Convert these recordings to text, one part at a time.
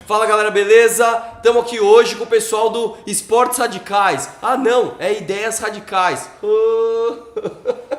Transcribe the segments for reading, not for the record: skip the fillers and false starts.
Fala galera, beleza? Estamos aqui hoje com o pessoal do Esportes Radicais. Ah não, é Ideias Radicais.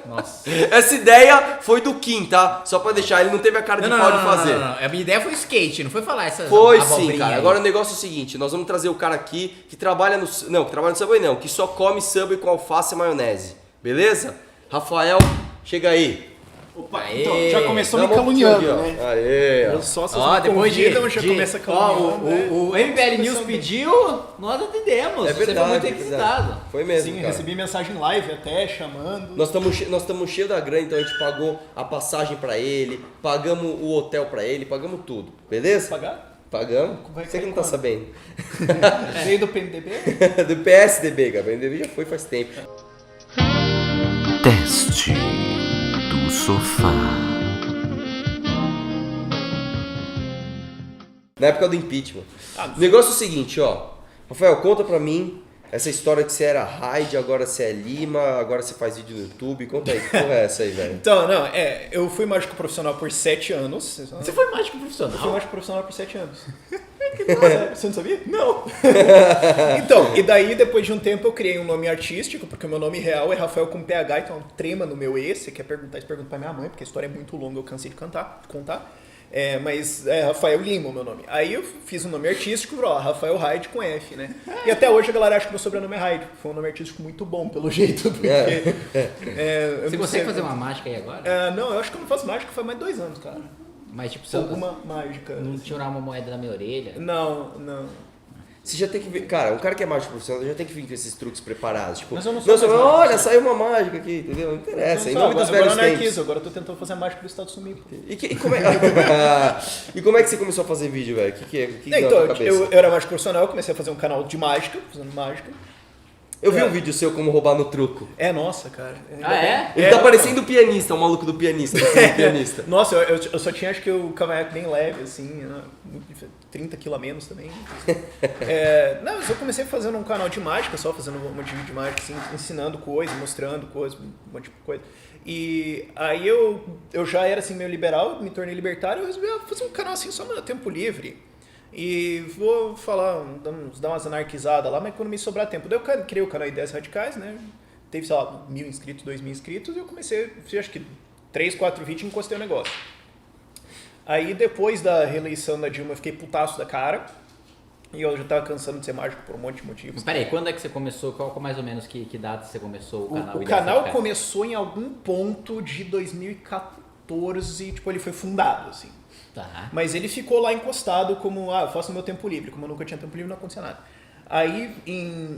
Nossa. Essa ideia foi do Kim, tá? Só pra deixar, ele não teve a cara de pau de fazer. Não. A minha ideia foi skate, não foi falar essa Foi sim, abobrinha cara. aí. Agora o negócio é o seguinte, nós vamos trazer o cara aqui que trabalha no... Não, que trabalha no Subway não, que só come Subway com alface e maionese. Beleza? Rafael, chega aí. Opa, Aê. então, já começou Dá me uma voltinha caluniando, aqui, ó. né? Aê, ó. Eu só se Ó, vocês me depois convidam, já começa caluniando, né? o MBL News pediu, nós atendemos. É Você foi verdade, muito é requisitado. verdade. Foi mesmo, Sim, cara. recebi mensagem live até, chamando. Nós estamos cheios da grana, então a gente pagou a passagem pra ele, pagamos o hotel pra ele, pagamos tudo, beleza? Pagar? Pagamos? Vai Você que cair não tá quando? sabendo. Veio do PMDB? Do PSDB, cara. O PSDB já foi faz tempo. Teste do sofá. Na época do impeachment. O negócio é o seguinte, ó. Rafael, conta pra mim essa história que você era Raid, agora você é Lima, agora você faz vídeo no YouTube. Conta aí, que porra é essa aí, velho? Então, não, eu fui mágico profissional por 7 anos. Você foi mágico Eu fui profissional? mágico profissional por 7 anos. Você não sabia? Não. Então, e daí depois de um tempo eu criei um nome artístico, porque o meu nome real é Rafael com PH, então trema no meu E. Se quer perguntar, você pergunta pra minha mãe, porque a história é muito longa, eu cansei de contar. Mas é Rafael Lima o meu nome. Aí eu fiz um nome artístico, ó, Rafael Hyde com F, né? E até hoje a galera acha que meu sobrenome é Hyde. Foi um nome artístico muito bom, pelo jeito, porque... eu Você não consegue sei- fazer uma mágica aí agora? Não, eu acho que eu não faço mágica faz mais de 2 anos, cara. Mas tipo, você Alguma mágica. não tirar uma moeda da minha orelha? Não. Você já tem que ver. Cara, um cara que é mágico profissional já tem que vir com esses truques preparados. Tipo, Mas eu não sou você mais fala, mágico. olha, saiu uma mágica aqui, entendeu? Não interessa. Em nome dos agora velhos eu tempos. anarquizo, agora eu tô tentando fazer a mágica do Estado sumido. E como é... e como é que você começou a fazer vídeo, velho? O que deu na Então, tua cabeça? eu era mágico profissional, eu comecei a fazer um canal de mágica, fazendo mágica. Eu vi um vídeo seu como roubar no truco. Nossa, cara. Ah, é? Ele tá parecendo o pianista, o maluco do pianista. Do pianista. Nossa, eu só tinha acho que o cavanhaque bem leve, assim, né? 30 kg a menos também. Não, eu só comecei fazendo um canal de mágica, só fazendo um monte de vídeo de mágica, assim, ensinando coisas, mostrando coisas, um monte de coisa. E aí eu já era assim meio liberal, me tornei libertário, eu resolvi fazer um canal assim só no meu tempo livre. E vou falar, dar umas anarquizadas lá, mas quando me sobrar tempo. Daí eu criei o canal Ideias Radicais, né? Teve, sei lá, 1.000 inscritos, 2.000 inscritos, e eu comecei, fiz acho que 3, 4 vídeos e encostei o negócio. Aí depois da reeleição da Dilma eu fiquei putaço da cara, e eu já tava cansando de ser mágico por um monte de motivos. Mas peraí, quando é que você começou? Qual mais ou menos que data você começou o canal? O Ideias canal Radicais? começou em algum ponto de 2014, tipo, ele foi fundado, assim. Tá. Mas ele ficou lá encostado como, eu faço no meu tempo livre. Como eu nunca tinha tempo livre, não acontecia nada. Aí,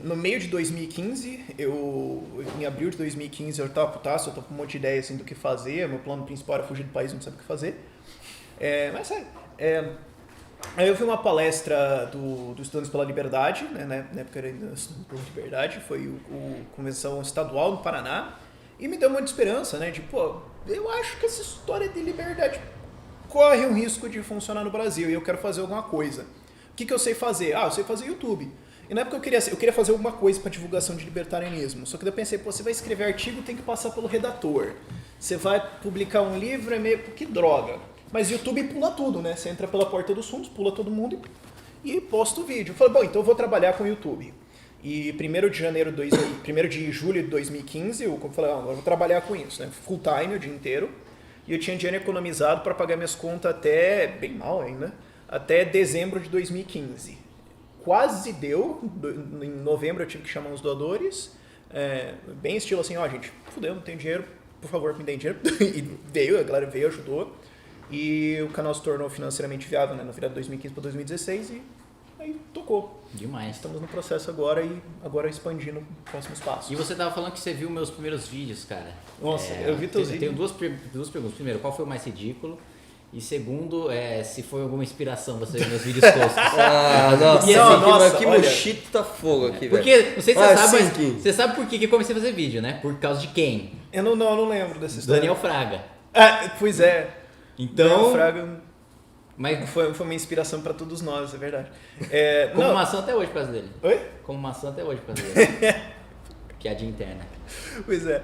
no meio de 2015, em abril de 2015, eu tava putaço, eu tô com um monte de ideia assim, do que fazer. Meu plano principal era fugir do país, não sabe o que fazer. Mas sério, aí eu vi uma palestra do Estudantes pela Liberdade, né, na época era ainda Estudantes pela Liberdade, foi o Convenção Estadual no Paraná, e me deu muita esperança, né, de, eu acho que essa história de liberdade corre um risco de funcionar no Brasil e eu quero fazer alguma coisa. O que eu sei fazer? Eu sei fazer YouTube. E na época eu queria fazer alguma coisa para divulgação de libertarianismo. Só que daí eu pensei, você vai escrever artigo, tem que passar pelo redator. Você vai publicar um livro, é meio... Que droga. Mas YouTube pula tudo, né? Você entra pela porta dos fundos, pula todo mundo e posta o vídeo. Eu falei, então eu vou trabalhar com o YouTube. E 1º de julho de 2015, eu falei, agora eu vou trabalhar com isso, né? Full time, o dia inteiro. E eu tinha dinheiro economizado para pagar minhas contas até, bem mal ainda, até dezembro de 2015. Quase deu, em novembro eu tive que chamar uns doadores, bem estilo assim, gente, fudeu, não tenho dinheiro, por favor, me deem dinheiro. E a galera veio, ajudou, e o canal se tornou financeiramente viável, né, no final de 2015 para 2016, e aí tocou. Demais. Estamos no processo agora e agora expandindo próximos passos. E você tava falando que você viu meus primeiros vídeos, cara. Nossa, eu vi teus Tenho vídeos. duas perguntas. Primeiro, qual foi o mais ridículo? E segundo, se foi alguma inspiração você ver meus vídeos toscos. Nossa, E assim, nossa, que olha. mochito tá fogo aqui, velho. Porque, não sei se você sabe, sim, mas Kim. você sabe por que eu comecei a fazer vídeo, né? Por causa de quem? Eu não lembro dessa história. Daniel Fraga. Pois é. Então, Daniel Fraga mas foi uma inspiração para todos nós, é verdade. como maçã até hoje por causa dele. Oi? Como maçã até hoje por causa dele. Piadinha interna. Pois é.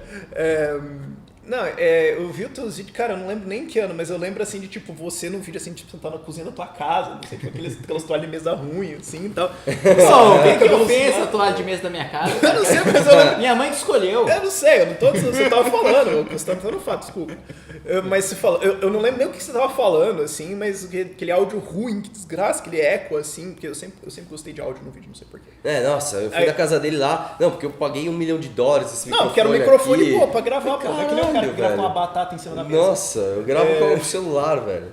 Não, eu vi os teus vídeos, cara, eu não lembro nem que ano, mas eu lembro assim de tipo, você num vídeo assim, tipo, você tá na cozinha da tua casa, não sei, tipo, aquelas toalhas de mesa ruim, assim e tal. Pessoal, quem que eu penso a toalha de mesa da minha casa? Eu não sei, mas eu lembro. Minha mãe que escolheu. Eu não sei, eu não tô dizendo, você tava falando, você tava falando fato, desculpa. Mas você fala, eu não lembro nem o que você tava falando, assim, mas aquele áudio ruim, que desgraça, aquele eco, assim, porque eu sempre gostei de áudio no vídeo, não sei porquê. Nossa, eu fui na casa dele lá, não, porque eu paguei $1 milhão esse microfone. Não, porque era um microfone, aqui. pô, pra gravar, pô. É que nem o cara que grava velho. uma batata em cima da mesa. Nossa, eu gravo com o celular, velho.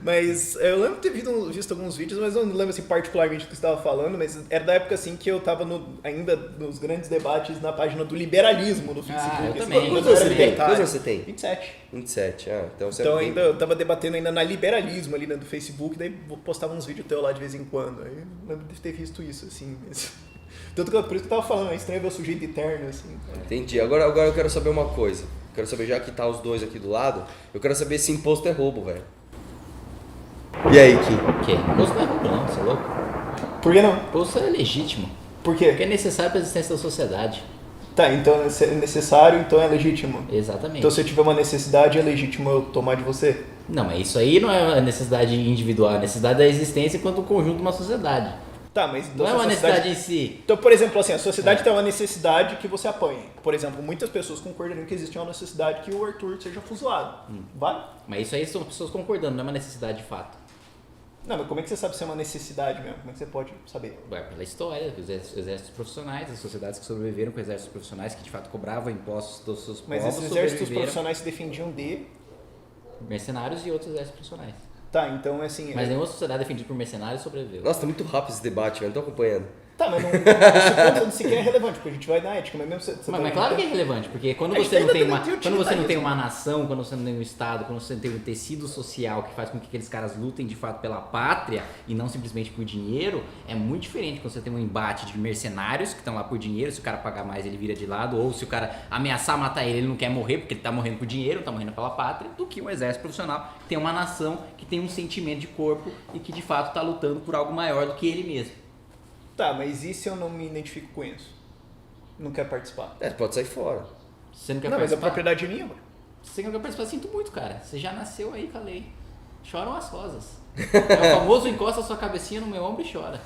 Mas eu lembro de ter visto alguns vídeos, mas eu não lembro assim particularmente do que você estava falando, mas era da época assim que eu estava ainda nos grandes debates na página do liberalismo no Facebook. Eu Assim, também. quando Quantos eu anos era você tem? libertário. Quantos anos você tem? 27. 27, então você Então é ainda eu tava debatendo ainda na liberalismo ali, né, do Facebook, daí postava uns vídeos teus lá de vez em quando. Aí eu lembro de ter visto isso, assim. Mas... Tanto que por isso que eu tava falando, é estranho ver o sujeito eterno, assim. Entendi. Agora eu quero saber uma coisa. Quero saber, já que tá os dois aqui do lado, eu quero saber se imposto é roubo, velho. E aí, Kim? O quê? Imposto não é roubo, não, você é louco? Por que não? Imposto é legítimo. Por quê? Porque é necessário para a existência da sociedade. Tá, então é necessário, então é legítimo. Exatamente. Então se eu tiver uma necessidade, é legítimo eu tomar de você? Não, mas isso aí não é a necessidade individual, é a necessidade da existência enquanto conjunto de uma sociedade. Tá, mas então Não é se a uma sociedade- necessidade em si. Então, por exemplo, assim, a sociedade tem uma necessidade que você apanhe. Por exemplo, muitas pessoas concordariam que existe uma necessidade que o Arthur seja fuzilado. Vale? Mas isso aí são pessoas concordando, não é uma necessidade de fato. Não, mas como é que você sabe se é uma necessidade mesmo? Como é que você pode saber? Ué, pela história, os exércitos profissionais, as sociedades que sobreviveram com exércitos profissionais, que de fato cobravam impostos dos seus Mas povos, esses exércitos sobreviveram profissionais se defendiam de... mercenários e outros exércitos profissionais. Tá, então assim... Mas nenhuma sociedade defendida por mercenários sobreviveu. Nossa, tá muito rápido esse debate, velho. Não tô acompanhando. Tá, mas esse ponto nem sequer é relevante, porque a gente vai na ética, mas mesmo você Mas claro que é relevante, porque quando A gente você não ainda tem tem uma, que ter quando você não tem utilitarismo. uma nação, quando você não tem um estado, quando você não tem um tecido social que faz com que aqueles caras lutem de fato pela pátria e não simplesmente por dinheiro, é muito diferente quando você tem um embate de mercenários que estão lá por dinheiro, se o cara pagar mais ele vira de lado, ou se o cara ameaçar matar ele não quer morrer porque ele tá morrendo por dinheiro, não tá morrendo pela pátria, do que um exército profissional que tem uma nação que tem um sentimento de corpo e que de fato tá lutando por algo maior do que ele mesmo. Tá, mas e se eu não me identifico com isso? Não quero participar? Pode sair fora. Você não quer Não, mas a participar? propriedade é minha, mano. Você não quer participar? Sinto muito, cara. Você já nasceu aí com a lei. Choram as rosas. É o famoso encosta a sua cabecinha no meu ombro e chora.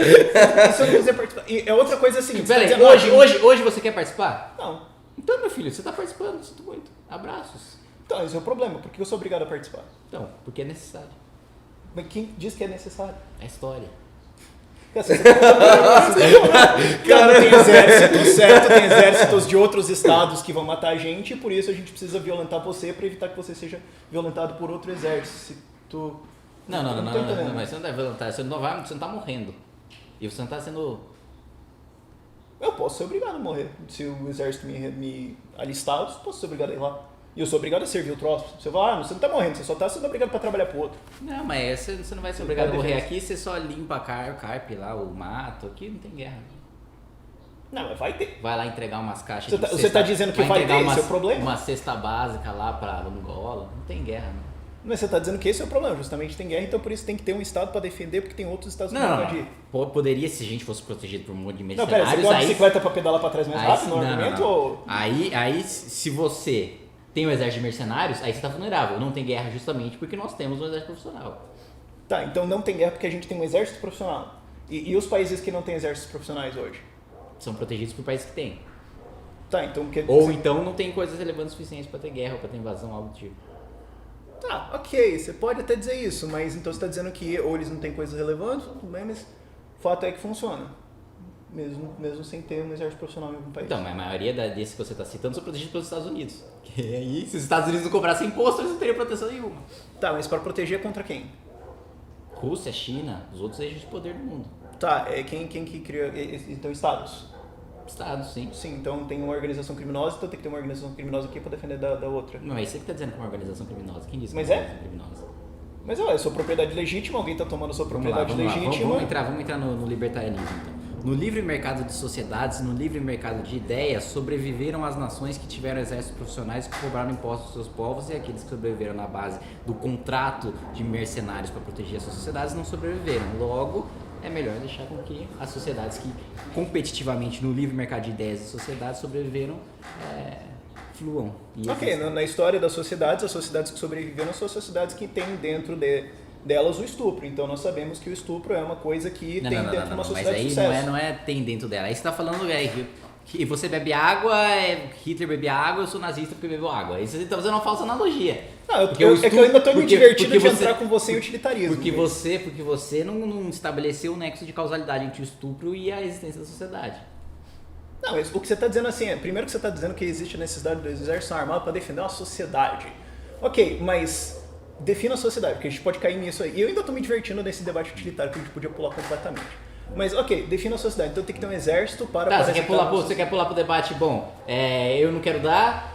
E se eu não quiser participar? E é outra coisa assim. você tá Peraí, dizendo, hoje você quer participar? Não. Então, meu filho, você tá participando, sinto muito. Abraços. Então, esse é o problema. Por que eu sou obrigado a participar? Então, porque é necessário. Mas quem diz que é necessário? É história. Cara, tem exércitos, certo? Tem exércitos de outros estados que vão matar a gente e por isso a gente precisa violentar você para evitar que você seja violentado por outro exército. Não, tô entendendo. mas você não deve voluntar, você não tá morrendo. E você não tá sendo... Eu posso ser obrigado a morrer. Se o exército me alistar, eu posso ser obrigado a ir lá. E eu sou obrigado a servir o troço. Você fala, você não tá morrendo, você só tá sendo obrigado para trabalhar pro outro. Não, mas você não vai ser obrigado a pode morrer defender. aqui, você só limpa a carpe lá, o mato. Aqui não tem guerra. Não, mas vai ter. Vai lá entregar umas caixas Você de tá- cesta, você tá dizendo que vai entregar ter, esse é o problema? Uma cesta básica lá pra Angola. Não tem guerra, não. Mas você tá dizendo que esse é o problema, justamente tem guerra, então por isso tem que ter um estado para defender, porque tem outros estados que vão invadir. Poderia, se a gente fosse protegido por um monte de Não, mercenários, pera, você tem uma aí... bicicleta para pedalar para trás mais aí- rápido no não, argumento? não. Ou... Aí, se você tem um exército de mercenários, aí você tá vulnerável. Não tem guerra justamente porque nós temos um exército profissional. Tá, então não tem guerra porque a gente tem um exército profissional. E os países que não têm exércitos profissionais hoje? São protegidos por países que têm. Tá, então... Ou então não tem coisas relevantes suficientes pra ter guerra ou pra ter invasão, algo do tipo. Tá, ok, você pode até dizer isso, mas então você tá dizendo que ou eles não têm coisas relevantes, tudo bem, mas o fato é que funciona. Mesmo sem ter um exército profissional em algum país. Então, mas a maioria desses que você está citando são protegidos pelos Estados Unidos. E aí, se os Estados Unidos não cobrassem imposto, eles não teriam proteção nenhuma. Tá, mas para proteger contra quem? Rússia, China, os outros eixos de poder do mundo. Tá, quem que cria... Então, estados. Estados, sim. Sim, então tem uma organização criminosa, então tem que ter uma organização criminosa aqui para defender da outra. Não, é você que está dizendo que é uma organização criminosa. Quem disse que Mas é uma é? organização criminosa? Mas é sua propriedade legítima, alguém tá tomando sua Vamos lá, propriedade vamos lá. legítima. Vamos entrar no libertarianismo, então. No livre mercado de sociedades, no livre mercado de ideias, sobreviveram as nações que tiveram exércitos profissionais que cobraram impostos aos seus povos e aqueles que sobreviveram na base do contrato de mercenários para proteger as suas sociedades não sobreviveram. Logo, é melhor deixar com que as sociedades que competitivamente no livre mercado de ideias e sociedades sobreviveram fluam. E Ok, na história das sociedades, as sociedades que sobreviveram são as sociedades que têm dentro delas o estupro. Então nós sabemos que o estupro é uma coisa que tem dentro de uma sociedade de sucesso. Mas aí não é tem dentro dela. Aí você tá falando que você bebe água, Hitler bebia água, eu sou nazista porque bebo água. Aí você tá fazendo uma falsa analogia. Não, é que eu ainda tô me divertindo de entrar com você em utilitarismo. Porque você não estabeleceu o nexo de causalidade entre o estupro e a existência da sociedade. Não, mas o que você está dizendo assim primeiro que você está dizendo que existe a necessidade do exército armado para defender uma sociedade. Ok, mas defina a sociedade, porque a gente pode cair nisso aí. E eu ainda estou me divertindo nesse debate utilitário que a gente podia pular completamente. Mas ok, defina a sociedade, então tem que ter um exército para... Tá, você quer pular pro debate, eu não quero dar...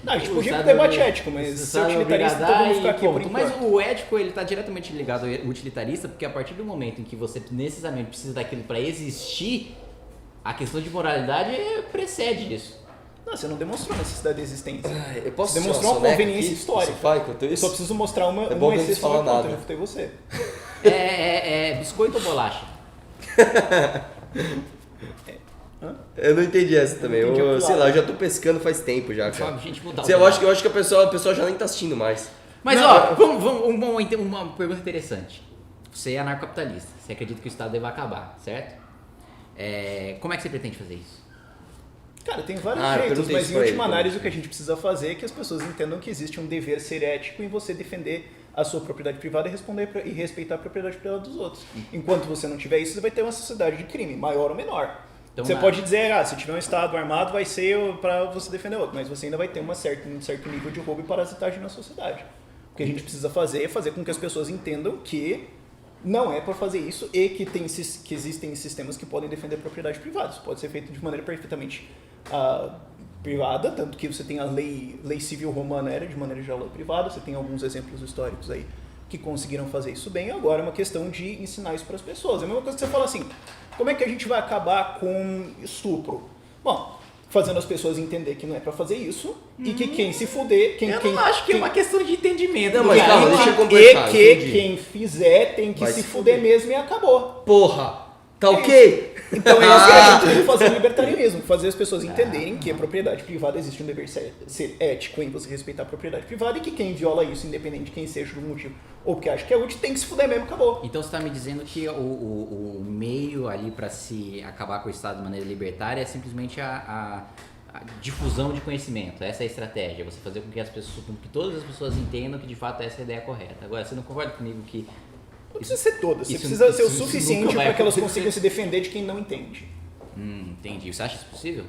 Não, a gente podia ir pro debate ético, mas se utilitarista todo mundo ficar aqui por enquanto. Mas o ético, ele tá diretamente ligado ao utilitarista, porque a partir do momento em que você necessariamente precisa daquilo para existir, a questão de moralidade precede isso. Não, você não demonstrou a necessidade de existência. Eu posso você demonstrou uma conveniência histórica. Eu só preciso mostrar uma exceção a conta, eu refutei você. Biscoito ou bolacha? Eu não entendi essa também. Eu já tô pescando faz tempo já, cara. Eu acho que a pessoa já nem tá assistindo mais. Mas vamos uma pergunta interessante. Você é anarcocapitalista, você acredita que o Estado deve acabar, certo? Como é que você pretende fazer isso? Cara, tem vários jeitos, mas em última análise o que a gente precisa fazer é que as pessoas entendam que existe um dever ser ético em você defender a sua propriedade privada e respeitar a propriedade privada dos outros. Enquanto você não tiver isso, você vai ter uma sociedade de crime, maior ou menor. Então, você pode dizer, se tiver um Estado armado vai ser para você defender outro, mas você ainda vai ter um certo nível de roubo e parasitagem na sociedade. O que a gente precisa fazer é fazer com que as pessoas entendam que não é para fazer isso e que existem sistemas que podem defender a propriedade privada. Isso pode ser feito de maneira perfeitamente privada, tanto que você tem a lei civil romana era de maneira geral privada, você tem alguns exemplos históricos aí que conseguiram fazer isso bem, agora é uma questão de ensinar isso para as pessoas. É a mesma coisa que você fala assim, como é que a gente vai acabar com estupro? Bom, fazendo as pessoas entender que não é para fazer isso e que quem se fuder... não acho que é uma questão de entendimento. Não, mas calma, deixa eu completar. Quem fizer tem que se fuder mesmo e acabou. Porra! Tá ok? Então é isso que a gente tem que fazer no libertarianismo, fazer as pessoas entenderem que a propriedade privada existe um dever ser ético em você respeitar a propriedade privada e que quem viola isso, independente de quem seja do motivo ou porque acha que é útil, tem que se fuder mesmo, acabou. Então você está me dizendo que o meio ali para se acabar com o Estado de maneira libertária é simplesmente a difusão de conhecimento, essa é a estratégia, você fazer com que todas as pessoas entendam que de fato essa é a ideia correta. Agora, você não concorda comigo que não precisa ser todas, você precisa ser o suficiente para que elas consigam se defender de quem não entende. Entendi. Você acha isso possível?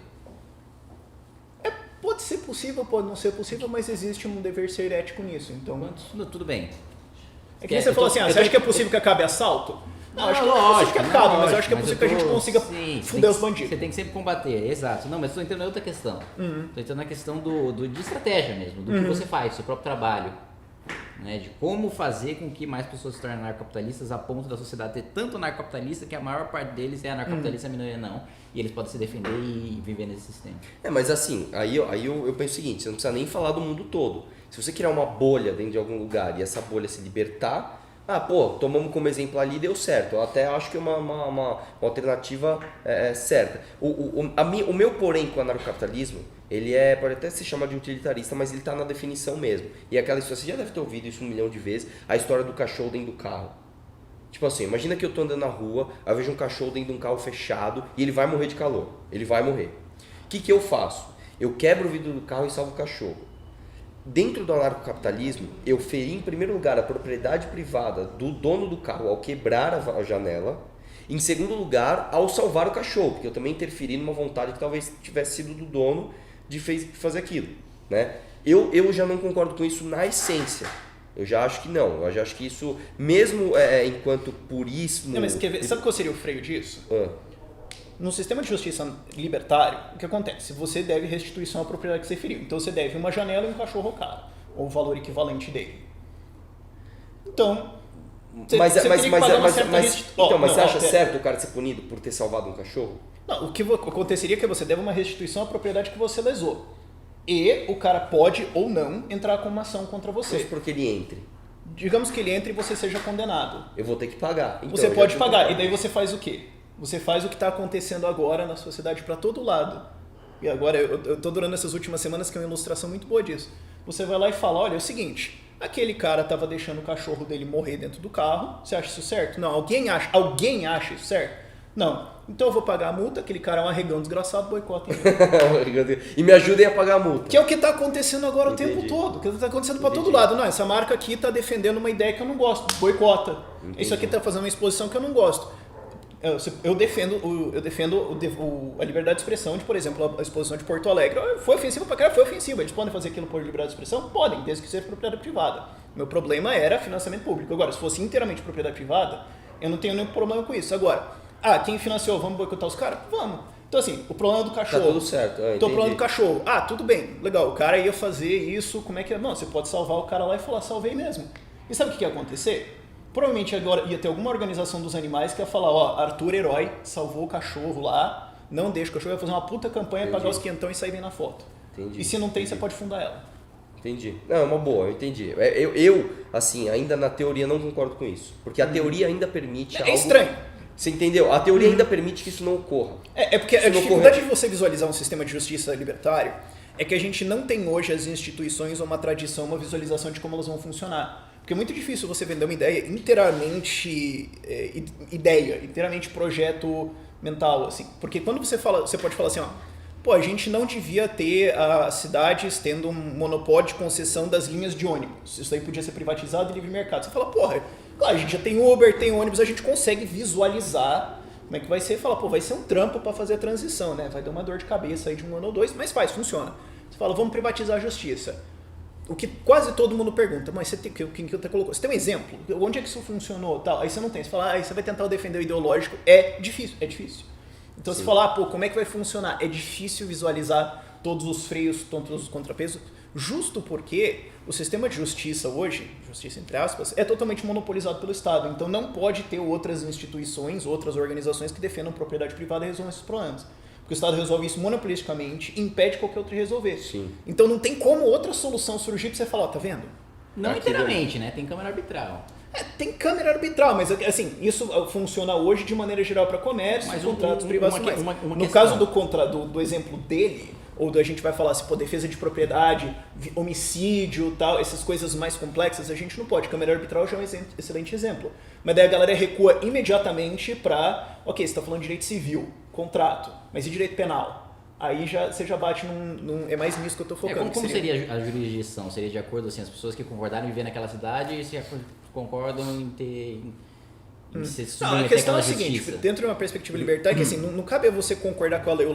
Pode ser possível, pode não ser possível, mas existe um dever ser ético nisso. Então, tudo bem. É que você falou assim, você acha que é possível que acabe assalto? Não, acho que não é possível que acabe, mas eu acho que é possível que a gente consiga fuder os bandidos. Você tem que sempre combater, exato. Não, mas estou entrando em outra questão. Estou entrando na questão de estratégia mesmo, do que você faz, do seu próprio trabalho. Né, de como fazer com que mais pessoas se tornem anarcocapitalistas a ponto da sociedade ter tanto anarcocapitalista que a maior parte deles é anarcocapitalista, a minoria não. E eles podem se defender e viver nesse sistema. Mas assim, aí eu penso o seguinte, você não precisa nem falar do mundo todo. Se você criar uma bolha dentro de algum lugar e essa bolha se libertar, tomamos como exemplo ali, deu certo. Eu até acho que é uma alternativa certa. O meu porém com o anarcocapitalismo, ele pode até se chamar de utilitarista, mas ele está na definição mesmo. E aquela história, você já deve ter ouvido isso 1 milhão de vezes, a história do cachorro dentro do carro. Tipo assim, imagina que eu tô andando na rua, aí eu vejo um cachorro dentro de um carro fechado e ele vai morrer de calor. Ele vai morrer. O que eu faço? Eu quebro o vidro do carro e salvo o cachorro. Dentro do anarcocapitalismo, eu feri em primeiro lugar a propriedade privada do dono do carro ao quebrar a janela. Em segundo lugar, ao salvar o cachorro, porque eu também interferi numa vontade que talvez tivesse sido do dono de fazer aquilo, né? Eu já não concordo com isso na essência. Eu já acho que não. Eu já acho que isso, mesmo enquanto purismo... Não, mas sabe qual seria o freio disso? No sistema de justiça libertário, o que acontece? Você deve restituição à propriedade que você feriu. Então você deve uma janela e um cachorro ao cara, ou o valor equivalente dele. Então... Mas você acha certo o cara ser punido por ter salvado um cachorro? Não, o que aconteceria é que você deve uma restituição à propriedade que você lesou. E o cara pode ou não entrar com uma ação contra você. Mas por que ele entre? digamos que ele entre e você seja condenado. Eu vou ter que pagar. Então, Você eu já pode tenho que pagar, e daí você faz o quê? Você faz o que está acontecendo agora na sociedade para todo lado. E agora, eu estou durando essas últimas semanas que é uma ilustração muito boa disso. Você vai lá e fala, olha, é o seguinte, aquele cara estava deixando o cachorro dele morrer dentro do carro, você acha isso certo? Não, alguém acha isso certo? Não. Então eu vou pagar a multa, aquele cara é um arregão desgraçado, boicota ele. E me ajudem a pagar a multa. Que é o que está acontecendo agora Entendi. o tempo todo. Que está acontecendo para todo Entendi. lado. Não, essa marca aqui está defendendo uma ideia que eu não gosto. Boicota. Entendi. Isso aqui está fazendo uma exposição que eu não gosto. Eu defendo a liberdade de expressão de, por exemplo, a exposição de Porto Alegre. Foi ofensiva para caralho, foi ofensiva. Eles podem fazer aquilo por liberdade de expressão? Podem, desde que seja propriedade privada. Meu problema era financiamento público. Agora, se fosse inteiramente propriedade privada, eu não tenho nenhum problema com isso. Agora, quem financiou, vamos boicotar os caras? Vamos. Então, assim, o problema do cachorro. Tá tudo certo. O problema do cachorro. Tudo bem, legal. O cara ia fazer isso, como é que é? Não, você pode salvar o cara lá e falar, salvei mesmo. E sabe o que ia acontecer? Provavelmente agora ia ter alguma organização dos animais que ia falar, Arthur Herói salvou o cachorro lá, não deixa o cachorro, ia fazer uma puta campanha, pagar os quentão e sair bem na foto. Entendi. E se não tem, você pode fundar ela. Entendi. Não, é uma boa, eu entendi. Eu, assim, ainda na teoria não concordo com isso. Porque a teoria ainda permite algo... É estranho. Você entendeu? A teoria ainda permite que isso não ocorra. É porque Se a não dificuldade de você visualizar um sistema de justiça libertário é que a gente não tem hoje as instituições ou uma tradição, uma visualização de como elas vão funcionar. Porque é muito difícil você vender uma ideia inteiramente inteiramente projeto mental, assim. Porque quando você fala, você pode falar assim, a gente não devia ter as cidades tendo um monopólio de concessão das linhas de ônibus. Isso aí podia ser privatizado e livre mercado. Você fala, claro, a gente já tem Uber, tem ônibus, a gente consegue visualizar como é que vai ser e fala, vai ser um trampo para fazer a transição, né? Vai dar uma dor de cabeça aí de um ano ou dois, mas funciona. Você fala, vamos privatizar a justiça. O que quase todo mundo pergunta, mas quem que você colocou? Você tem um exemplo? Onde é que isso funcionou? Tal? Aí você não tem. Você fala, aí você vai tentar defender o ideológico. É difícil. Então você fala, como é que vai funcionar? É difícil visualizar todos os freios, todos os contrapesos, justo porque o sistema de justiça hoje, justiça entre aspas, é totalmente monopolizado pelo Estado. Então não pode ter outras instituições, outras organizações que defendam propriedade privada e resolvam esses problemas. Porque o Estado resolve isso monopolisticamente, impede qualquer outro de resolver. Sim. Então não tem como outra solução surgir pra você falar, tá vendo? Não inteiramente, né? Tem câmara arbitral. Tem câmara arbitral, mas assim, isso funciona hoje de maneira geral para comércio, Mas contratos privados. uma No caso do exemplo dele, ou a gente vai falar assim, defesa de propriedade, homicídio, tal, essas coisas mais complexas, a gente não pode. Câmara arbitral já é um excelente exemplo. Mas daí a galera recua imediatamente para, você está falando de direito civil, contrato, mas e direito penal? Aí você já bate é mais nisso que eu estou focando. Como seria a jurisdição? Seria de acordo, assim, as pessoas que concordaram em viver naquela cidade se concordam em ter... Se Não, a questão é a justiça. seguinte, dentro de uma perspectiva libertária, que assim, não cabe a você concordar com a lei ou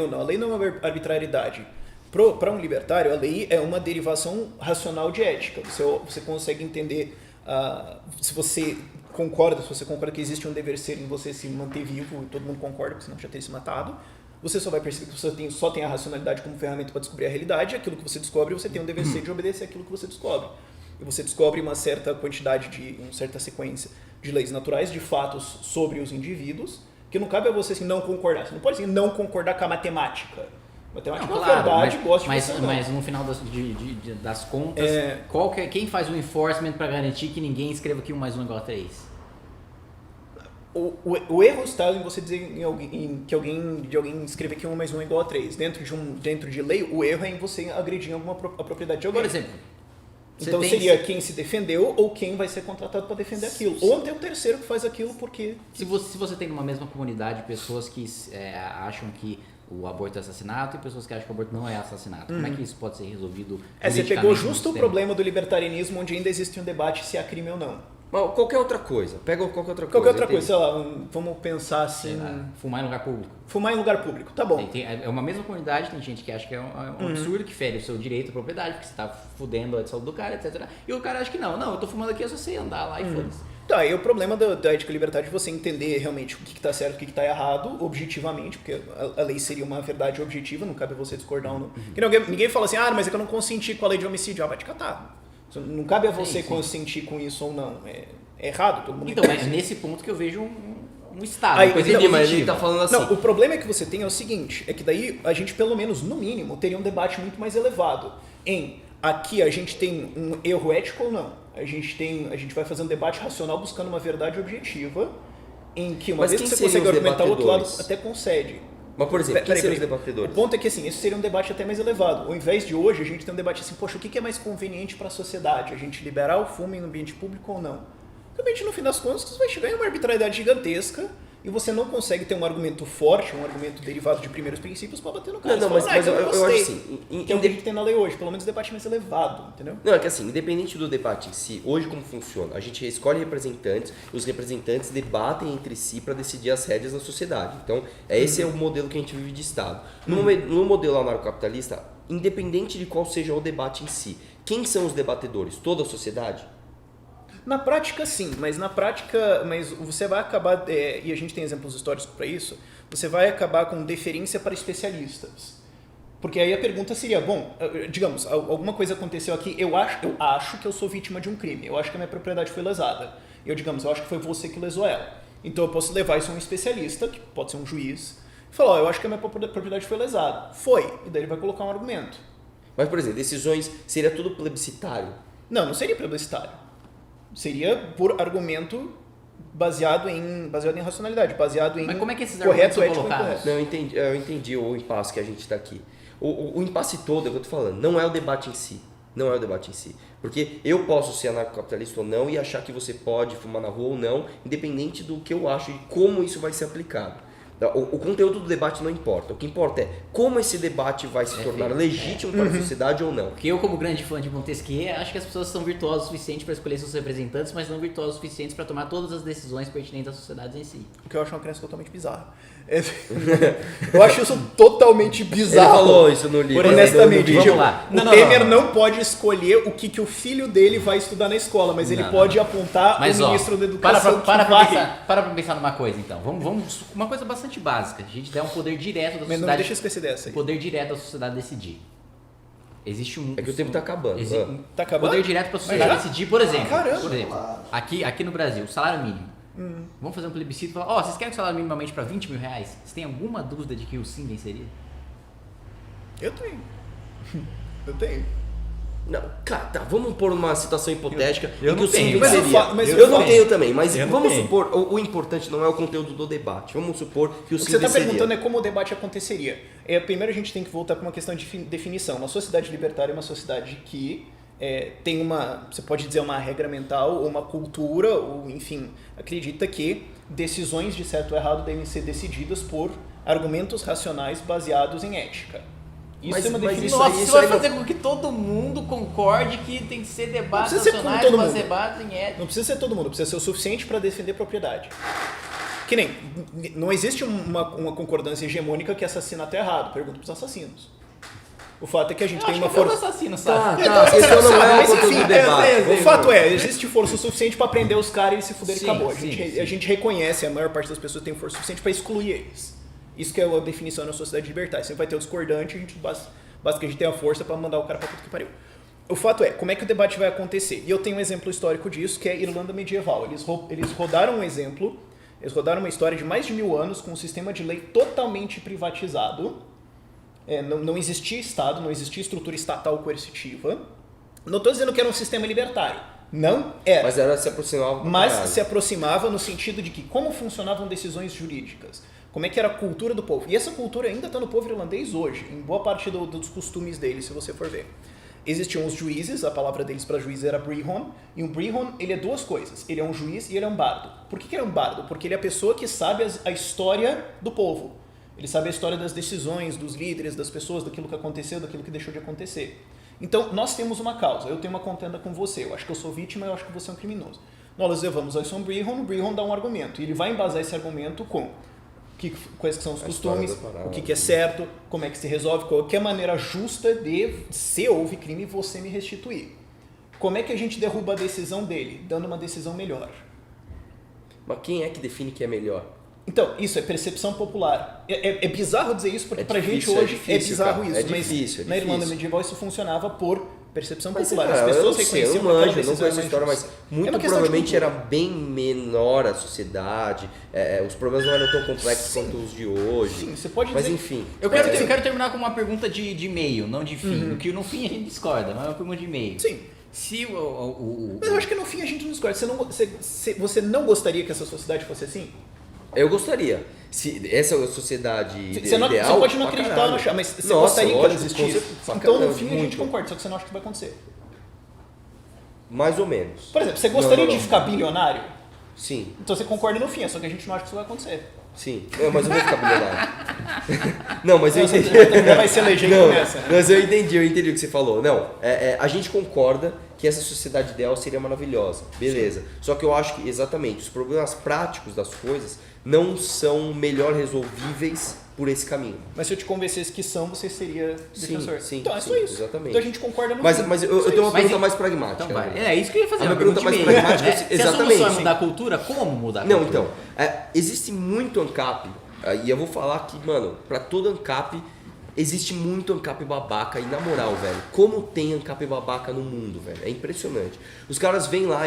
não. A lei não é uma arbitrariedade. Para um libertário, a lei é uma derivação racional de ética. Você consegue entender, se você concorda que existe um dever ser em você se manter vivo, e todo mundo concorda, porque senão já teria se matado, você só vai perceber que você só tem a racionalidade como ferramenta para descobrir a realidade, e aquilo que você descobre, você tem um dever ser de obedecer aquilo que você descobre. E você descobre uma certa quantidade uma certa sequência de leis naturais, de fatos sobre os indivíduos, que não cabe a você assim, não concordar. Você não pode assim, não concordar com a matemática. Matemática é uma verdade, gosto de você mas no final das contas, quem faz o enforcement para garantir que ninguém escreva que 1 mais 1 é igual a 3? O erro está em você dizer que alguém escrever que 1 mais 1 é igual a 3. Dentro de lei, o erro é em você agredir a propriedade de alguém. Por exemplo, então seria quem se defendeu ou quem vai ser contratado para defender aquilo. Ou tem um terceiro que faz aquilo porque... Se você tem numa mesma comunidade pessoas que acham que o aborto é assassinato e pessoas que acham que o aborto não é assassinato, como é que isso pode ser resolvido Você pegou justo o problema do libertarianismo, onde ainda existe um debate se há crime ou não. Qualquer outra coisa. Pega qualquer outra coisa. Qualquer outra coisa, sei lá, vamos pensar assim... Fumar em lugar público. Fumar em lugar público, tá bom. É uma mesma comunidade, tem gente que acha que é um absurdo, que fere o seu direito à propriedade, porque você tá fudendo a saúde do cara, etc. E o cara acha que não, eu tô fumando aqui, eu só sei andar lá e foda-se. Tá, aí o problema da ética libertária é você entender realmente o que tá certo e o que tá errado, objetivamente, porque a lei seria uma verdade objetiva, não cabe você discordar ou não. Ninguém fala assim, mas é que eu não consenti com a lei de homicídio, vai te catar. Não cabe a você consentir com isso ou não. É errado, todo mundo Então, é nesse ponto que eu vejo um Estado. Mas ele tá falando assim. Não, o problema que você tem é o seguinte, é que daí a gente, pelo menos, no mínimo, teria um debate muito mais elevado em aqui a gente tem um erro ético ou não? A gente vai fazer um debate racional buscando uma verdade objetiva, em que uma Mas vez que quem você consegue seriam os argumentar, o outro lado debatedores? até concede. Mas, por exemplo, quem seriam os debatedores? O ponto é que assim, isso seria um debate até mais elevado. Ao invés de hoje, a gente tem um debate assim, poxa, o que é mais conveniente para a sociedade? A gente liberar o fumo no ambiente público ou não? Realmente, no fim das contas, você vai chegar em uma arbitrariedade gigantesca e você não consegue ter um argumento forte, um argumento derivado de primeiros princípios para bater no cara. Não, Você fala, mas eu gostei. acho assim... Que é o que a gente tem na lei hoje, pelo menos o debate mais elevado, entendeu? Não, é que assim, independente do debate em si, hoje como funciona? A gente escolhe representantes, os representantes debatem entre si para decidir as rédeas da sociedade. Então, esse é o modelo que a gente vive de Estado. No modelo anarcocapitalista, independente de qual seja o debate em si, quem são os debatedores? Toda a sociedade? Na prática, sim, mas você vai acabar, e a gente tem exemplos históricos para isso, você vai acabar com deferência para especialistas. Porque aí a pergunta seria, bom, digamos, alguma coisa aconteceu aqui, eu acho que eu sou vítima de um crime, eu acho que a minha propriedade foi lesada. Eu acho que foi você que lesou ela. Então eu posso levar isso a um especialista, que pode ser um juiz, e falar, eu acho que a minha propriedade foi lesada. Foi. E daí ele vai colocar um argumento. Mas, por exemplo, decisões, seria tudo plebiscitário? Não seria plebiscitário. Seria por argumento baseado em racionalidade, baseado em Mas como é que esses argumentos correto, são ético e colocados? incorreto. Não, eu entendi o impasse que a gente está aqui. O impasse todo, é o que eu tô falando, não é o debate em si. Não é o debate em si. Porque eu posso ser anarcocapitalista ou não e achar que você pode fumar na rua ou não, independente do que eu acho e como isso vai ser aplicado. O conteúdo do debate não importa. O que importa é como esse debate vai se tornar legítimo para a sociedade ou não. Porque eu, como grande fã de Montesquieu, acho que as pessoas são virtuosas o suficiente para escolher seus representantes, mas não virtuosas o suficiente para tomar todas as decisões pertinentes à sociedade em si. O que eu acho uma crença totalmente bizarra. Eu acho isso totalmente bizarro. Ele falou isso no livro. Honestamente, Vamos lá. o Temer não pode escolher o que o filho dele vai estudar na escola, mas ele pode apontar Mas, o ó, ministro da educação para que vai... pra pensar numa coisa, então. Vamos uma coisa bastante básica. A gente der um poder direto da Mas não me sociedade. deixa esquecer dessa aí. Poder direto da sociedade decidir. Existe um. É que o tempo tá acabando. Tá acabando? Poder direto para a sociedade decidir, por exemplo. Caramba. Por exemplo, aqui no Brasil, salário mínimo. Vamos fazer um plebiscito e falar, vocês querem que o salário mínimo aumente para 20 mil reais? Vocês têm alguma dúvida de que o sim venceria? Eu tenho. Eu tenho. Não, cara, tá, vamos pôr uma situação hipotética eu em que não o sim tenho, venceria. mas eu não tenho também, mas Eu não vamos tenho. supor, o importante não é o conteúdo do debate. Vamos supor que o O sim que você está venceria. perguntando é como o debate aconteceria. Primeiro a gente tem que voltar para uma questão de definição. Uma sociedade libertária é uma sociedade que tem uma, você pode dizer, uma regra mental, ou uma cultura, ou enfim, acredita que decisões de certo ou errado devem ser decididas por argumentos racionais baseados em ética. Isso Mas- é uma mas definição. isso aí- Nossa, isso você vai aí não- fazer com que todo mundo concorde que tem que ser debates Não precisa ser com nacionais, todo mas mundo. debates em ética. Não precisa ser todo mundo, precisa ser o suficiente para defender propriedade. Que nem, não existe uma concordância hegemônica que assassinato é errado. Pergunta para os assassinos. O fato é que a gente Eu tem acho uma que até os força... assassinos Tá, sabem. tá, a questão não é o Mas, conteúdo enfim, do debate. o fato é, existe força suficiente para prender os caras e eles se fuderem e Sim, acabou. A sim, gente, sim. a gente reconhece, a maior parte das pessoas tem força suficiente para excluir eles. Isso que é a definição da sociedade libertária. Sempre vai ter o discordante, a gente basta que a gente tenha a força para mandar o cara para puta que pariu. O fato é, como é que o debate vai acontecer? E eu tenho um exemplo histórico disso, que é a Irlanda medieval. Eles rodaram um exemplo, eles rodaram uma história de mais de 1000 anos com um sistema de lei totalmente privatizado. Não existia Estado, não existia estrutura estatal coercitiva. Não estou dizendo que era um sistema libertário. Não era. Mas era se aproximava. Mas se aproximava no sentido de que como funcionavam decisões jurídicas, como é que era a cultura do povo. E essa cultura ainda está no povo irlandês hoje, em boa parte dos costumes deles, se você for ver. Existiam os juízes, a palavra deles para juiz era brehon, e um brehon, ele é duas coisas, ele é um juiz e ele é um bardo. Por que ele é um bardo? Porque ele é a pessoa que sabe a história do povo. Ele sabe a história das decisões, dos líderes, das pessoas, daquilo que aconteceu, daquilo que deixou de acontecer. Então, nós temos uma causa, eu tenho uma contenda com você, eu acho que eu sou vítima, eu acho que você é um criminoso. Nós levamos a um brehon, o brehon dá um argumento, e ele vai embasar esse argumento com quais que são os costumes, o que é certo, como é que se resolve, qual é a maneira justa de, se houve crime, você me restituir. Como é que a gente derruba a decisão dele? Dando uma decisão melhor. Mas quem é que define que é melhor? Então, isso é percepção popular. É bizarro dizer isso, porque É pra difícil, gente hoje é difícil, bizarro cara. isso. É mas difícil, é na Irlanda difícil. medieval isso funcionava por Percepção Mas, popular. cara, As eu pessoas não sei, eu reconheciam não que aquela manjo, eu não decisão conheço a história, era mas injusta. muito É uma questão de provavelmente era cultura. bem menor a sociedade, os problemas não eram tão complexos quanto os de hoje. Sim, você pode Mas dizer... enfim. Eu quero terminar com uma pergunta de meio, não de fim. Que no fim a gente discorda, mas é uma pergunta de meio. Sim. Se Mas eu acho que no fim a gente não discorda. Você não gostaria que essa sociedade fosse assim? Eu gostaria. Se essa é a sociedade Você ideal, pode não pra acreditar caralho. ou achar, mas você Nossa, gostaria que ela lógico, existisse? pra Então no caralho, fim a gente muito. concorda, só que você não acha que vai acontecer. Mais ou menos. Por exemplo, você gostaria Não. de ficar bilionário? Sim, Então você concorda no fim, só que a gente não acha que isso vai acontecer. sim. Não, mas eu vou ficar bilionário. Não, mas eu Você entendi. já vai se eleger e Não, começa, né? mas eu entendi o que você falou. Não, a gente concorda que essa sociedade ideal seria maravilhosa, beleza. Só que eu acho que, exatamente, os problemas práticos das coisas não são melhor resolvíveis por esse caminho. Mas se eu te convencesse que são, você seria defensor. Sim, então é sim, só isso. exatamente. Então a gente concorda no Mas fim. eu Só tenho uma isso. pergunta Mas mais pragmática. Então vai. né? É isso que eu ia fazer. A Uma minha pergunta pergunta de mais meio, pragmática, né? Se a exatamente, solução é sim. mudar a cultura, como mudar a Não, cultura? então, existe muito ANCAP, e eu vou falar que, mano, pra todo ANCAP, existe muito ANCAP babaca, e na moral, velho, como tem ANCAP babaca no mundo, velho, é impressionante. Os caras vêm lá,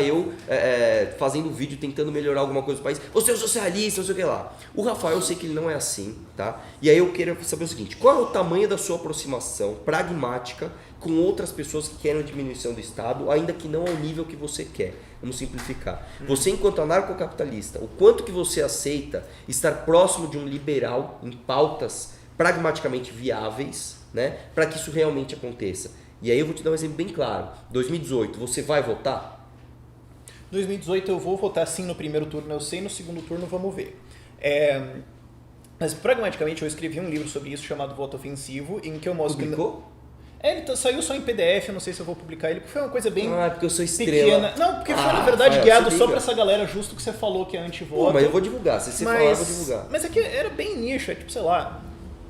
fazendo vídeo, tentando melhorar alguma coisa do país, você é um socialista, não sei o que lá. O Rafael, eu sei que ele não é assim, tá? E aí eu quero saber o seguinte, qual é o tamanho da sua aproximação pragmática com outras pessoas que querem a diminuição do Estado, ainda que não ao nível que você quer? Vamos simplificar. Você, enquanto anarcocapitalista, o quanto que você aceita estar próximo de um liberal em pautas pragmaticamente viáveis, né, para que isso realmente aconteça? E aí eu vou te dar um exemplo bem claro. 2018, você vai votar? 2018 eu vou votar sim no primeiro turno, eu sei, no segundo turno vamos ver. Mas pragmaticamente eu escrevi um livro sobre isso chamado Voto Ofensivo, em que eu mostro Publicou? Ele saiu só em PDF, eu não sei se eu vou publicar ele, porque foi uma coisa bem Porque eu sou estrela. pequena. Não, porque foi na verdade Rafael, guiado se só liga. pra essa galera, justo que você falou que é anti-voto. Pô, mas eu vou divulgar. Se você falar, eu vou divulgar. Mas é que era bem nicho, é tipo, sei lá,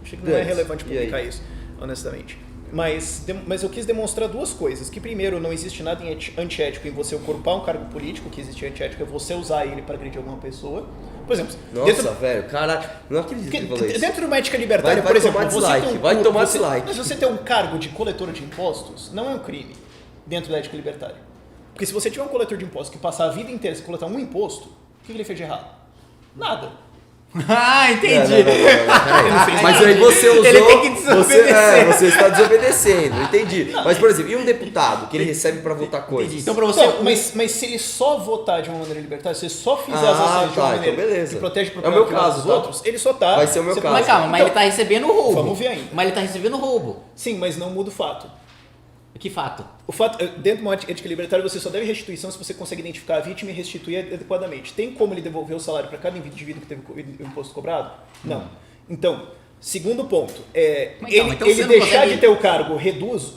achei que não é Dane-se. relevante E publicar aí? isso, honestamente. Mas eu quis demonstrar duas coisas, que primeiro, não existe nada antiético em você ocupar um cargo político, o que existe antiético é você usar ele para agredir alguma pessoa. Por exemplo, Nossa, velho, caralho, não acredito que ele falou isso. dentro de uma ética libertária, Vai por exemplo, tomar você dislike, tem vai tomar dislike. Mas você ter um cargo de coletor de impostos não é um crime dentro da ética libertária. Porque se você tiver um coletor de impostos que passar a vida inteira sem coletar um imposto, o que ele fez de errado? Nada. Ah, entendi. Não. Mas aí você usou. Ele tem que desobedecer. Você está desobedecendo, entendi. Mas, por exemplo, e um deputado que ele recebe para votar coisas? Então, pra você. Então, mas se ele só votar de uma maneira libertária, se ele só fizer as ações de uma maneira então beleza. que protege É o meu propriedade caso, dos tá? outros, ele só tá... Vai ser o meu caso. Mas calma, mas Então, ele tá recebendo roubo. vamos ver ainda. Mas ele tá recebendo roubo. Sim, mas não muda o fato. Que fato? O fato, dentro de uma ética libertária, você só deve restituição se você consegue identificar a vítima e restituir adequadamente. Tem como ele devolver o salário para cada indivíduo que teve o imposto cobrado? Não. Então, segundo ponto, Mas calma, então você ele não deixar consegue- de ter o cargo reduz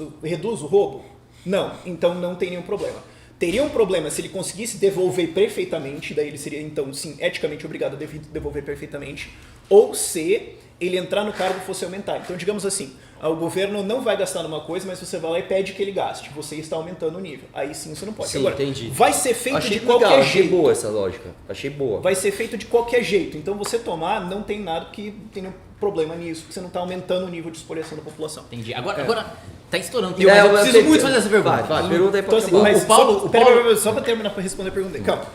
o roubo? Não. Então não tem nenhum problema. Teria um problema se ele conseguisse devolver perfeitamente, daí ele seria, então, sim, eticamente obrigado a devolver perfeitamente, ou se ele entrar no cargo e fosse aumentar. Então, digamos assim, o governo não vai gastar numa coisa, mas você vai lá e pede que ele gaste. Você está aumentando o nível. Aí sim você não pode. Sim, Agora, entendi. vai ser feito Achei de qualquer legal, achei jeito. boa essa lógica. Achei boa. Vai ser feito de qualquer jeito. Então você tomar, não tem nada que tenha problema nisso, porque você não está aumentando o nível de espoliação da população. Entendi. Agora tá estourando tempo, É, mas eu eu preciso tenho- muito fazer essa pergunta. Vai, pergunta aí pra Então, assim, acabar. mas Paulo- só para terminar, para responder a pergunta aí. Calma.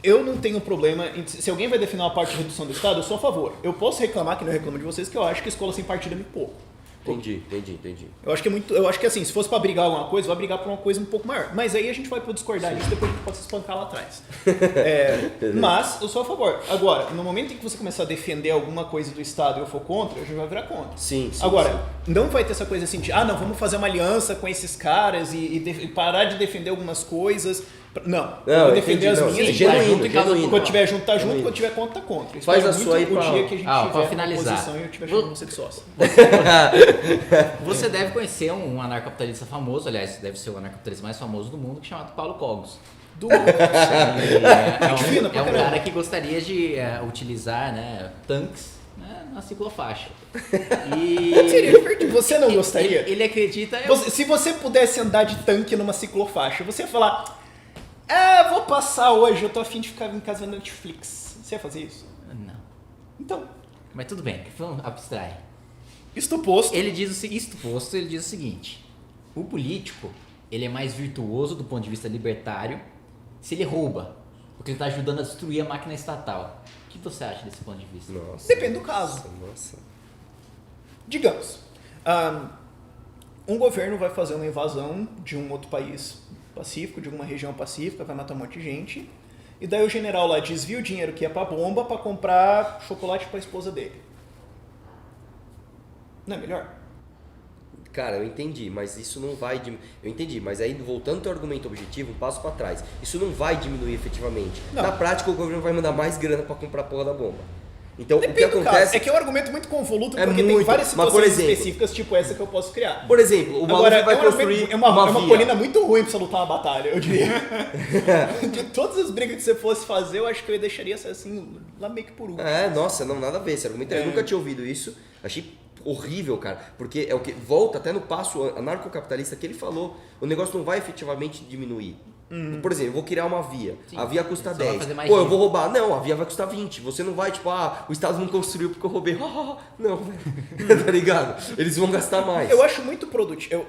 Eu não tenho problema, se alguém vai definir uma parte de redução do Estado, eu sou a favor. Eu posso reclamar, que não reclamo de vocês, que eu acho que a escola sem partido é muito pouco. Entendi. Eu acho que assim, se fosse pra brigar alguma coisa, vai brigar por uma coisa um pouco maior. Mas aí a gente vai discordar disso, depois a gente pode se espancar lá atrás. Mas eu sou a favor. Agora, no momento em que você começar a defender alguma coisa do Estado e eu for contra, eu já vai virar contra. Sim. Agora, não vai ter essa coisa assim de, não, vamos fazer uma aliança com esses caras e parar de defender algumas coisas. Não, eu vou defender as minhas. é e genuíno, quando genuíno. tiver junto, tá junto, Genuíno. quando tiver contra, tá contra. Faz Espero a sua muito aí o pra- dia que a gente pra tiver finalizar. uma posição e eu tiver chamando você de sócio. Você deve conhecer um anarcocapitalista famoso, aliás, deve ser o anarcocapitalista mais famoso do mundo, que é chamado Paulo Cogos. Do É fino pra um caramba. cara que gostaria de utilizar, né, tanques, né, na ciclofaixa. E Seria divertido. Você não gostaria? Ele acredita... Se você pudesse andar de tanque numa ciclofaixa, você ia falar, vou passar hoje, eu tô afim de ficar em casa vendo Netflix. Você ia fazer isso? Não. Então, Mas tudo bem, vamos abstrair. isto posto. Ele diz o seguinte, O político, ele é mais virtuoso do ponto de vista libertário se ele rouba, porque ele está ajudando a destruir a máquina estatal. O que você acha desse ponto de vista? Nossa, Depende do caso. Nossa. Digamos, um governo vai fazer uma invasão de um outro país pacífico, de uma região pacífica, vai matar um monte de gente, e daí o general lá desvia o dinheiro que ia pra bomba pra comprar chocolate pra esposa dele. Não é melhor? Cara, eu entendi, mas isso não vai eu entendi, mas aí voltando ao teu argumento objetivo, um passo pra trás. Isso não vai diminuir efetivamente. Não. Na prática, o governo vai mandar mais grana pra comprar a porra da bomba. Então, Depende o que do acontece... caso. É que é um argumento muito convoluto, É porque tem muito, várias mas, por situações exemplo- específicas, tipo essa que eu posso criar. Por exemplo, o maluco Agora, vai é um construir argumento- é uma via. colina muito ruim pra você lutar uma batalha, eu diria. De todas as brigas que você fosse fazer, eu acho que eu deixaria assim, lá meio que por último. É, nossa, não, nada a ver esse argumento. Eu nunca tinha ouvido isso. Achei horrível, cara. Porque é o que volta até no passo anarcocapitalista que ele falou. O negócio não vai efetivamente diminuir. Por exemplo, eu vou criar uma via. Sim, A via custa só vai 10. fazer mais Pô, eu dinheiro. vou roubar. Não, a via vai custar 20. Você não vai, tipo, o Estado não construiu porque eu roubei. Não, velho. Tá ligado? Eles vão gastar mais. Eu acho muito produtivo.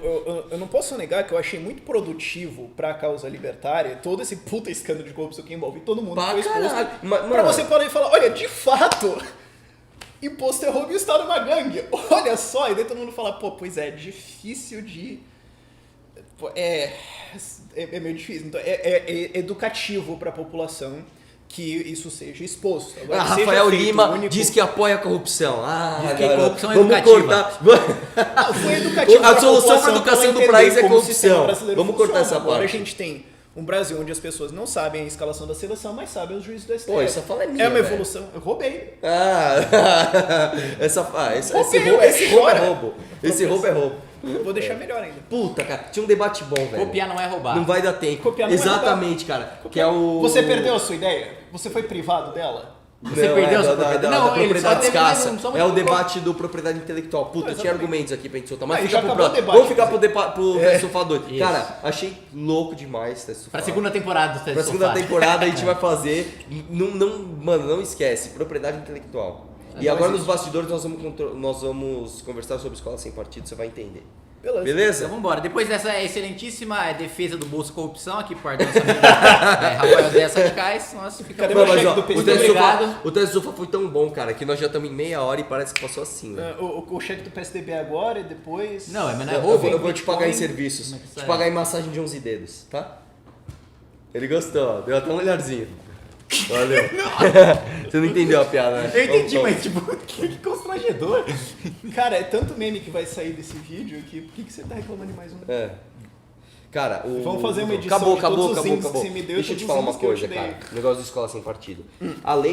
Eu não posso negar que eu achei muito produtivo pra causa libertária todo esse puta escândalo de corrupção que envolve todo mundo Pra que foi exposto. caralho. Mas, Pra mano, você poder falar, olha, de fato, imposto é roubo e o Estado é uma gangue. Olha só, e daí todo mundo fala, pô, pois é difícil de... Pô, é meio difícil. Então, é educativo pra população que isso seja exposto. Agora, que seja Rafael feito Lima único- diz que apoia a corrupção. Diz que a garoto, corrupção é vamos educativa. cortar. Foi educativo A pra solução população pra educação pra do país é entender como o sistema corrupção. brasileiro Vamos cortar funciona. essa Agora parte. a gente tem um Brasil onde as pessoas não sabem a escalação da seleção, mas sabem os juízes do STF. Pô, essa fala é minha, É uma velho. evolução. Eu roubei. Esse Roubei, roubo, esse roubo é chora. roubo. Esse roubo é roubo. Vou deixar melhor ainda. Puta, cara, tinha um debate bom, velho. Copiar não é roubar. Não vai dar tempo. Copiar não é Exatamente, cara. Que é o... Você perdeu a sua ideia? Você foi privado dela? Você perdeu a sua propriedade? Não, Não, ele propriedade só teve escassa. mais um, só É o muito debate do propriedade intelectual. Puta, Não, tinha exatamente. argumentos aqui pra gente soltar, mas Ah, fica já pro acabou o próximo. debate, Vamos ficar pro Sofá 2. Isso. Cara, achei louco demais esse Sofá. Pra segunda temporada do Teste Pra segunda Sofá. temporada a gente vai fazer. Mano, não esquece, propriedade intelectual. E Não agora existe. nos bastidores nós vamos conversar sobre escola sem partido, você vai entender. Beleza. Beleza? Então vambora. Depois dessa excelentíssima defesa do Bolsa Corrupção aqui por parte do nosso amigo Rafael Dessa de Cais, nós ficamos... Cadê Não, meu mas, cheque ó, do o PC? teste Obrigado. do sofá foi tão bom, cara, que nós já estamos em meia hora e parece que passou assim, né? O cheque do PSDB agora e depois... Não, mas não é Eu roubo. vou- eu vou te pagar em Bitcoin. serviços. Como é que isso Te é? pagar em massagem de 11 dedos, tá? Ele gostou, deu até um olharzinho. Valeu. Você não entendeu a piada, né? Eu entendi, Vamos- mas tipo, que constrangedor. Cara, é tanto meme que vai sair desse vídeo que por que você tá reclamando de mais um? É. Cara, Vamos fazer uma edição Acabou, de todos os acabou, índices acabou. que você me deu e Deixa eu te todos falar os uma índices que eu coisa, te dei. cara. Negócio de escola sem partido. A lei